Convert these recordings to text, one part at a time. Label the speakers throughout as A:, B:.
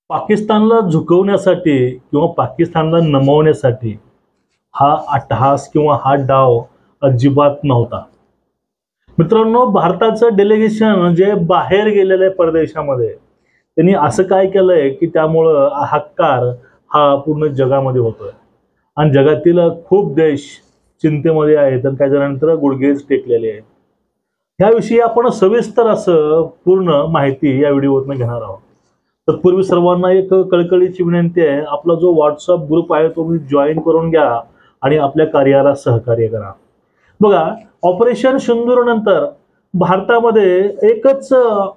A: पाकिस्तानला झुकवण्यासाठी किंवा पाकिस्तानला नमवण्यासाठी हा अट्टहास किंवा हा डाव अजिबात नव्हता. मित्रांनो, भारताचं डेलिगेशन जे बाहेर गेलेलं आहे परदेशामध्ये, त्यांनी असं काय केलंय की त्यामुळं हाहाकार हा पूर्ण जगामध्ये होतोय आणि जगातील खूप देश चिंतेमध्ये आहेत आणि काही जणांतर गुडघेच टेकलेले आहेत. याविषयी आपण सविस्तर असं पूर्ण माहिती या व्हिडिओतून घेणार आहोत. तत्पूर्वी सर्वांना एक कळकळीची विनंती आहे, आपला जो व्हॉट्सअप ग्रुप आहे तो जॉईन करून घ्या आणि आपल्या कार्याला सहकार्य करा. बघा, ऑपरेशन सिंदूर नंतर भारतामध्ये एकच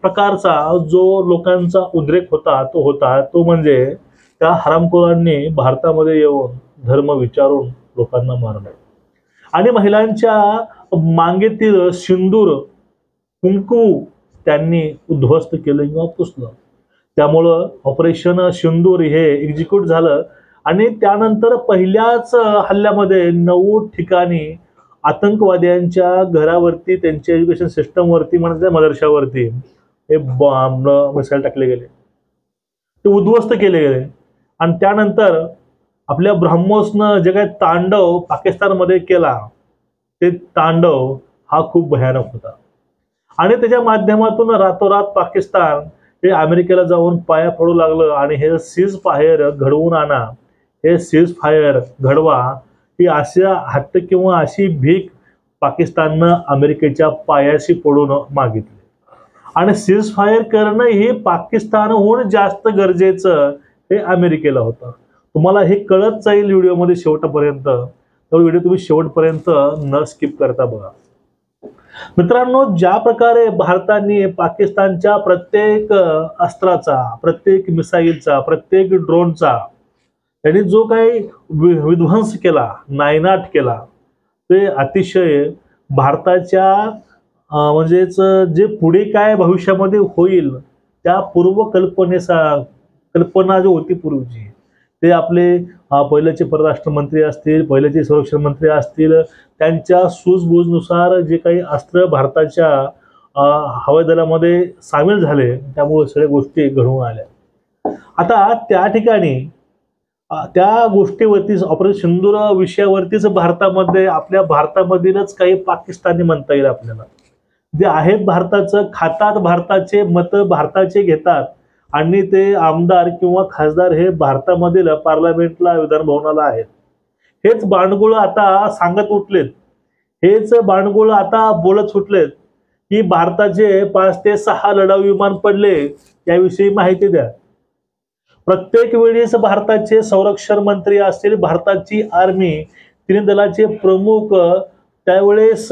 A: प्रकारचा जो लोकांचा उद्रेक होता तो म्हणजे त्या हरामखोरांनी भारतामध्ये येऊन धर्म विचारून लोकांना मारलं आणि महिलांच्या मांगेतील सिंदूर कुंकू त्यांनी उद्ध्वस्त केलं किंवा पुसलं. त्यामुळं ऑपरेशन सिंदूर हे एक्झिक्यूट झालं आणि त्यानंतर पहिल्याच हल्ल्यामध्ये 9 ठिकाणी आतंकवाद्यांच्या घरावरती, त्यांच्या एज्युकेशन सिस्टमवरती, म्हणजे मदरशावरती हे बॉम्ब मिसाईल टाकले गेले, ते उद्ध्वस्त केले गेले. आणि त्यानंतर आपल्या ब्रह्मोसनं जे काही तांडव पाकिस्तानमध्ये केला, ते तांडव हा खूप भयानक होता आणि त्याच्या माध्यमातून रातोरात पाकिस्तान हे अमेरिकेला जाऊन पाया पडू लागलं आणि हे सीज फायर घडवून आणा, हे सीज फायर घडवा, ही अशा हट्ट किंवा अशी भीक पाकिस्ताननं अमेरिकेच्या पायाशी पडून मागितली. आणि सीज फायर करणं हे पाकिस्तानहून जास्त गरजेचं हे अमेरिकेला होतं. तुम्हाला हे कळत जाईल व्हिडिओमध्ये शेवटपर्यंत, तर व्हिडिओ तुम्ही शेवटपर्यंत न स्किप करता बघा. मित्रांनो, ज्या प्रकारे भारताने पाकिस्तानच्या प्रत्येक अस्त्राचा, प्रत्येक मिसाईलचा, प्रत्येक ड्रोनचा त्यांनी जो काही विध्वंस केला, नायनाट केला, ते अतिशय भारताच्या म्हणजेच जे पुढे काय भविष्यामध्ये होईल त्या कल्पना जी होती पूर्वीची, ते आपले पहिल्याचे परराष्ट्र मंत्री असतील, पहिल्याचे संरक्षण मंत्री असतील, त्यांच्या सूझबूझनुसार जे काही अस्त्र भारताच्या हवाई दलामध्ये सामील झाले, त्यामुळे सगळ्या गोष्टी घडून आल्या. आता त्या ठिकाणी त्या गोष्टीवरतीच ऑपरेशन सिंदूर विषयावरतीच भारतामध्ये, आपल्या भारतामधीलच काही पाकिस्तानी म्हणता येईल आपल्याला, जे आहेत भारताचं, खातात भारताचे, मत भारताचे घेतात आणि ते आमदार किंवा खासदार हे भारतामधील पार्लमेंटला, विधान भवनाला आहेत. हेच बाणगुळ आता सांगत उठलेत, हेच बाणगुळ आता बोलत सुटलेत की भारताचे 5 ते 6 लढाऊ विमान पडले, याविषयी माहिती द्या. प्रत्येक वेळेस भारताचे संरक्षण मंत्री असतील, भारताची आर्मी, तिन्ही दलाचे प्रमुख त्यावेळेस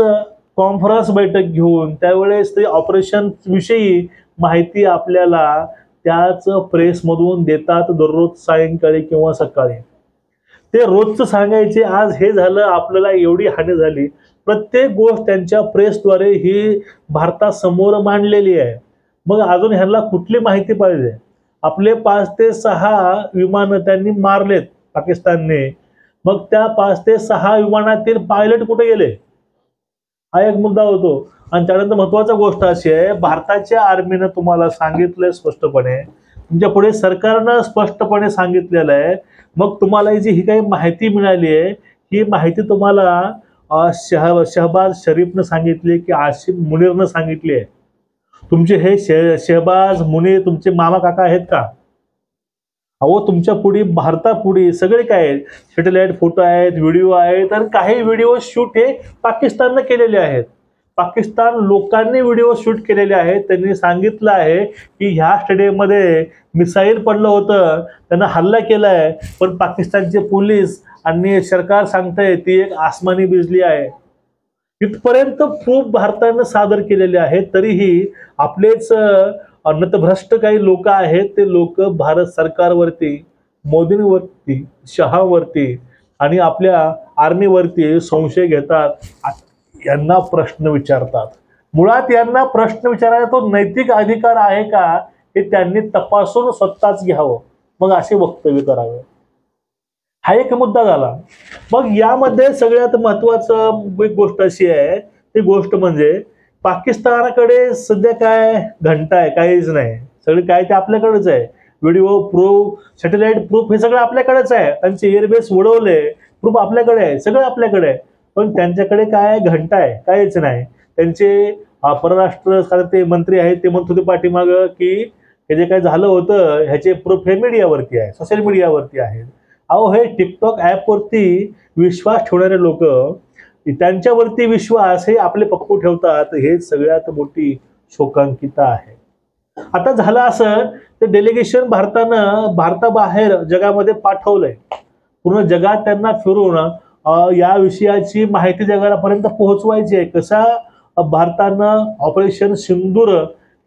A: कॉन्फरन्स बैठक घेऊन त्यावेळेस ते ऑपरेशन विषयी माहिती आपल्याला त्याच प्रेसमधून देतात, दररोज सायंकाळी किंवा सकाळी. ते रोजचं सांगायचे, आज हे झालं, आपल्याला एवढी हानी झाली. प्रत्येक गोष्ट त्यांच्या प्रेसद्वारे ही भारतासमोर मांडलेली आहे. मग अजून ह्यांना कुठली माहिती पाहिजे? आपले 5 ते 6 विमान त्यांनी मारलेत पाकिस्तानने, मग त्या 5 ते 6 विमानातील पायलट कुठे गेले, हा एक मुद्दा होतो. आणि त्यानंतर महत्वाची गोष्ट अशी आहे, भारताच्या आर्मीनं तुम्हाला सांगितलंय स्पष्टपणे, तुमच्या पुढे सरकारनं स्पष्टपणे सांगितलेलं आहे. मग तुम्हाला ही काही माहिती मिळाली आहे, ही माहिती तुम्हाला शहबाज शरीफनं सांगितली की आसिफ मुनीरनं सांगितली आहे? तुमचे हे शहबाज मुनीर तुमचे मामा काका आहेत का? अहो, तुमच्या पुढे, भारतापुढे सगळे काय आहेत, सॅटेलाइट फोटो आहेत, व्हिडिओ आहेत, आणि काही व्हिडिओ शूट हे पाकिस्तानने केलेले आहेत. पाकिस्तान लोकांनी व्हिडिओ शूट केलेले आहेत. त्यांनी सांगितलं आहे की ह्या स्टेडियममध्ये मिसाईल पडलं होतं, त्यांना हल्ला केलाय, पण पाकिस्तानचे पोलीस आणि सरकार सांगतंय ती एक आसमानी बिजली आहे. इथपर्यंत प्रूफ भारतानं सादर केलेले आहेत. तरीही आपलेच नतभ्रष्ट काही लोक आहेत, ते लोक भारत सरकारवरती, मोदींवरती, शहावरती आणि आपल्या आर्मीवरती संशय घेतात, यांना प्रश्न विचारतात. मुळात यांना प्रश्न विचारायला तो नैतिक अधिकार आहे का, हे त्यांनी तपासून स्वतःच घ्यावं, मग असे वक्तव्य करावे. हा एक मुद्दा झाला. मग यामध्ये सगळ्यात महत्वाचं एक गोष्ट अशी आहे, ती गोष्ट म्हणजे पाकिस्तानाकडे सध्या काय घंटा आहे, काहीच नाही, सगळे काय ते आपल्याकडेच आहे. व्हिडिओ प्रूफ, सॅटेलाइट प्रूफ हे सगळं आपल्याकडेच आहे. त्यांचे एअरबेस उडवले, प्रूफ आपल्याकडे आहे, सगळं आपल्याकडे आहे. पण त्यांच्याकडे काय घंटा आहे, काहीच नाही. त्यांचे परराष्ट्र खाते मंत्री आहेत, ते म्हणत होते पाठीमागं की हे जे काय झालं होतं ह्याचे प्रूफ हे मीडियावरती आहे, सोशल मीडियावरती आहेत. अहो, हे टिकटॉक ॲपवरती विश्वास ठेवणारे लोक, त्यांच्यावरती विश्वास हे आपले पप्पू ठेवतात, हे सगळ्यात मोठी शोकांकिता आहे. आता झालं असं, ते डेलिगेशन भारताबाहेर जगामध्ये पाठवलंय. पूर्ण जगात त्यांना फिरून या विषयाची माहिती जगापर्यंत पोहोचवायची आहे. कसा भारतानं ऑपरेशन सिंदूर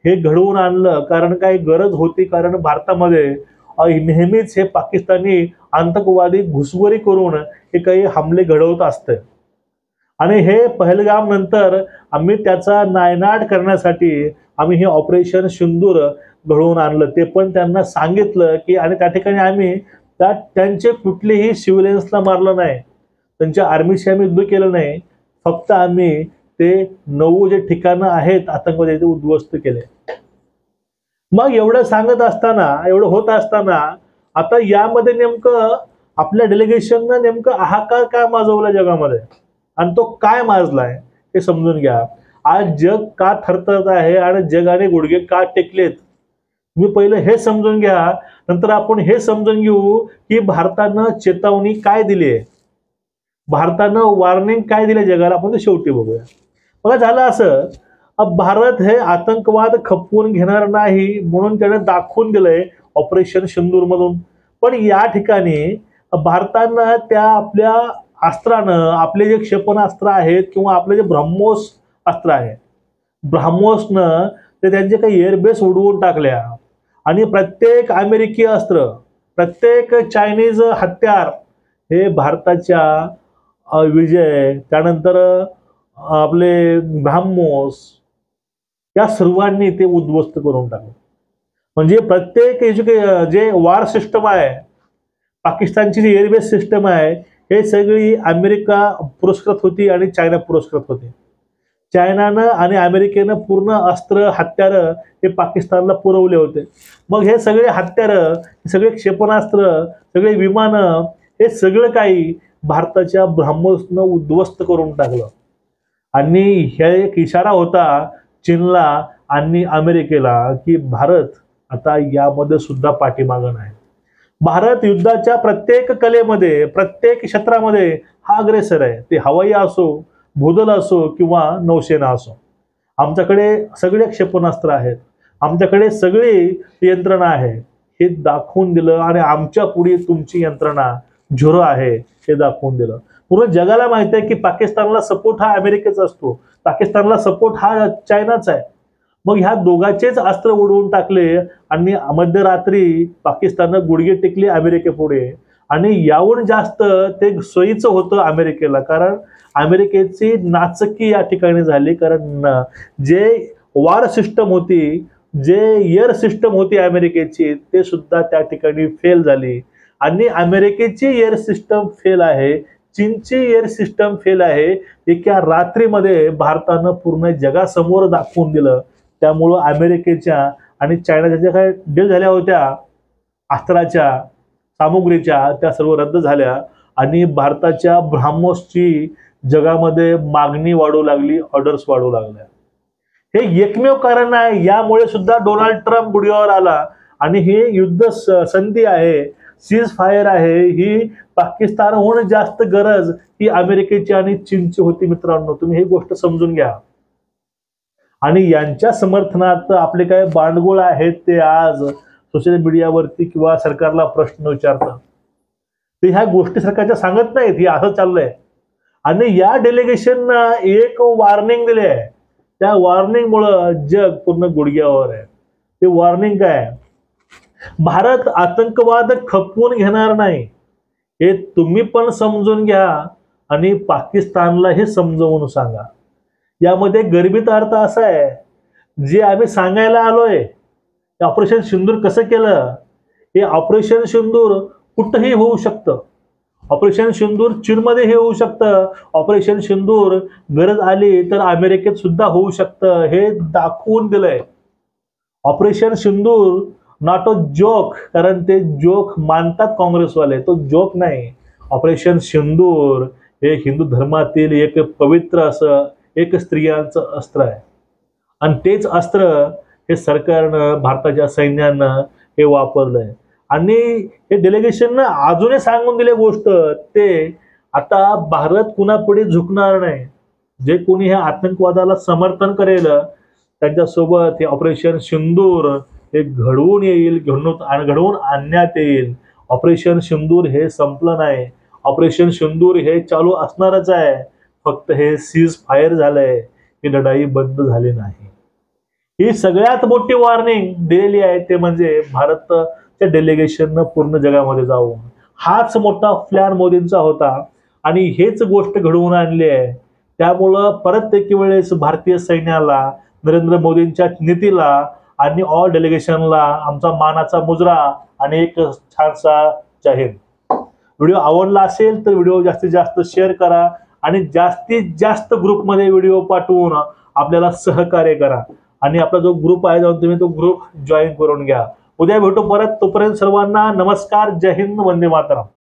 A: हे घडवून आणलं, कारण काही गरज होती. कारण भारतामध्ये नेहमीच हे पाकिस्तानी आतंकवादी घुसखोरी करून हे काही हमले घडवत असते. आणि हे पहलगाम नंतर आम्ही त्याचा नायनाट करण्यासाठी आम्ही हे ऑपरेशन सिंदूर घडवून आणलं. ते पण त्यांना सांगितलं की, आणि त्या ठिकाणी आम्ही त्यांचे कुठलेही सिव्हिलियन्सला मारलं नाही, त्यांच्या आर्मीशी आम्ही युद्ध केलं नाही. फक्त आम्ही ते 9 जे ठिकाणं आहेत आतंकवादी ते उद्ध्वस्त केले. मग एवढं सांगत असताना, एवढं होत असताना, आता यामध्ये नेमकं आपल्या डेलिगेशननं नेमकं हाहाकार काय माजवला जगामध्ये आणि तो काय माजलाय हे समजून घ्या. आज जग का थरथरत आहे आणि जगाने गुडघे का टेकलेत, तुम्ही पहिलं हे समजून घ्या. नंतर आपण हे समजून घेऊ की भारतानं चेतावणी काय दिली आहे, भारतानं वॉर्निंग काय दिले जगाला, आपण ते शेवटी बघूया. बघा, झालं असं, भारत हे आतंकवाद खपवून घेणार नाही म्हणून त्याने दाखवून दिलंय ऑपरेशन सिंदूर मधून. पण या ठिकाणी भारतानं त्या आपल्या अस्त्रानं, आपले जे क्षेपणास्त्र आहेत किंवा आपले जे ब्रह्मोस अस्त्र आहे, ब्रह्मोसनं ते त्यांचे काही एअरबेस उडवून टाकल्या. आणि प्रत्येक अमेरिकी अस्त्र, प्रत्येक चायनीज हत्यार हे भारताच्या विजय, त्यानंतर आपले ब्रह्मोस, या सर्वांनी ते उद्ध्वस्त करून टाकलं. म्हणजे प्रत्येक जे वॉर सिस्टम आहे, पाकिस्तानची जी एअरबेस सिस्टम आहे, हे सगळी अमेरिका पुरस्कृत होती आणि चायना पुरस्कृत होती. चायनानं आणि अमेरिकेनं पूर्ण अस्त्र हत्यार हे पाकिस्तानला पुरवले होते. मग हे सगळे हत्यार, सगळे क्षेपणास्त्र, सगळे विमानं, हे सगळं काही भारताच्या ब्रह्मोसनं उद्ध्वस्त करून टाकलं. आणि हे एक इशारा होता चीनला आणि अमेरिकेला की भारत आता यामध्ये सुद्धा पाठीमागं नाही. भारत युद्धाच्या प्रत्येक कलेमध्ये, प्रत्येक क्षेत्रामध्ये हा अग्रेसर आहे. ते हवाई असो, भूदल असो किंवा नौसेना असो. आमच्याकडे सगळे क्षेपणास्त्र आहेत, आमच्याकडे सगळी यंत्रणा आहे, हे दाखवून दिलं. आणि आमच्या पुढे तुमची यंत्रणा झुरो आहे हे दाखवून दिलं. पूर्ण जगाला माहिती आहे की पाकिस्तानला सपोर्ट हा अमेरिकेचा असतो, पाकिस्तानला सपोर्ट हा चायनाचा आहे. मग ह्या दोघांचेच अस्त्र उडवून टाकले आणि मध्यरात्री पाकिस्ताननं गुडघे टेकले अमेरिकेपुढे. आणि याहून जास्त ते सोयीचं होतं अमेरिकेला, कारण अमेरिकेची नाचक्की या ठिकाणी झाली. कारण जे वॉर सिस्टम होती, जे एअर सिस्टम होती अमेरिकेची, ते सुद्धा त्या ठिकाणी फेल झाली. आणि अमेरिकेची एअर सिस्टम फेल आहे, चीनची एअर सिस्टम फेल आहे. एका रात्रीमध्ये भारतानं पूर्ण जगासमोर दाखवून दिलं. त्यामुळं अमेरिकेच्या आणि चायनाच्या ज्या काही डील झाल्या होत्या अस्त्राच्या, सामुग्रीच्या, त्या सर्व रद्द झाल्या. आणि भारताच्या ब्रह्मोसची जगामध्ये मागणी वाढू लागली, ऑर्डर्स वाढू लागल्या. हे एकमेव कारण आहे. यामुळे सुद्धा डोनाल्ड ट्रम्प गुढीवर आला. आणि हे युद्ध संधी आहे, सीज फायर आहे, ही पाकिस्तानहून जास्त गरज ही अमेरिकेची आणि चीनची होती. मित्रांनो, तुम्ही ही गोष्ट समजून घ्या. आणि यांच्या समर्थनार्थ आपले काय बांडगुळ आहेत ते आज सोशल मीडियावरती किंवा सरकारला प्रश्न विचारतात. ते ह्या गोष्टी सरकारच्या सांगत नाहीत, हे असं चाललंय. आणि या डेलिगेशनना एक वॉर्निंग दिली आहे. त्या वॉर्निंगमुळं जग पूर्ण गुडघ्यावर आहे. ते वॉर्निंग काय? भारत आतंकवाद खपवून घेणार नाही, हे तुम्ही पण समजून घ्या आणि पाकिस्तानला हे समजावून सांगा. यामध्ये गर्भित अर्थ असा आहे, जे आम्ही सांगायला आलोय, ऑपरेशन सिंदूर कसं केलं, हे ऑपरेशन सिंदूर कुठंही होऊ शकतं. ऑपरेशन सिंदूर चीनमध्ये हे होऊ शकतं. ऑपरेशन सिंदूर गरज आली तर अमेरिकेत सुद्धा होऊ शकतं, हे दाखवून दिलंय. Operation Sindur not a joke, कारण ते जोक मानतात काँग्रेसवाले, तो जोक नाही. ऑपरेशन सिंदूर हे हिंदू धर्मातील एक पवित्र असं एक स्त्रियांचं अस्त्र आहे आणि तेच अस्त्र हे सरकारनं भारताच्या सैन्यानं हे वापरलंय. आणि हे डेलिगेशननं अजूनही सांगून दिले गोष्ट, ते आता भारत कुणापुढे झुकणार नाही. जे कोणी हे आतंकवादाला समर्थन करेल त्यांच्यासोबत हे ऑपरेशन सिंदूर हे घडवून येईल, घडवून आणण्यात येईल. ऑपरेशन सिंदूर हे संपलं नाही. ऑपरेशन सिंदूर हे चालू असणारच आहे. फक्त हे सीज फायर झालंय, ही लढाई बंद झाली नाही. ही सगळ्यात मोठी वॉर्निंग दिलेली आहे ते म्हणजे भारताच्या डेलिगेशननं पूर्ण जगामध्ये जाऊन. हाच मोठा प्लॅन मोदींचा होता आणि हेच गोष्ट घडवून आणली आहे. त्यामुळं परत एक वेळेस भारतीय सैन्याला, नरेंद्र मोदींच्या नीतीला आणि ऑल डेलिगेशनला आमचा मानाचा मुजरा आणि एक छानसा जय हिंद. व्हिडिओ आवडला असेल तर व्हिडिओ जास्तीत जास्त शेअर करा आणि जास्तीत जास्त ग्रुपमध्ये व्हिडिओ पाठवून आपल्याला सहकार्य करा. आणि आपला जो ग्रुप आहे जाऊन तुम्ही तो ग्रुप जॉईन करून घ्या. उद्या भेटू परत. तोपर्यंत सर्वांना नमस्कार, जय हिंद, वंदे मातरम.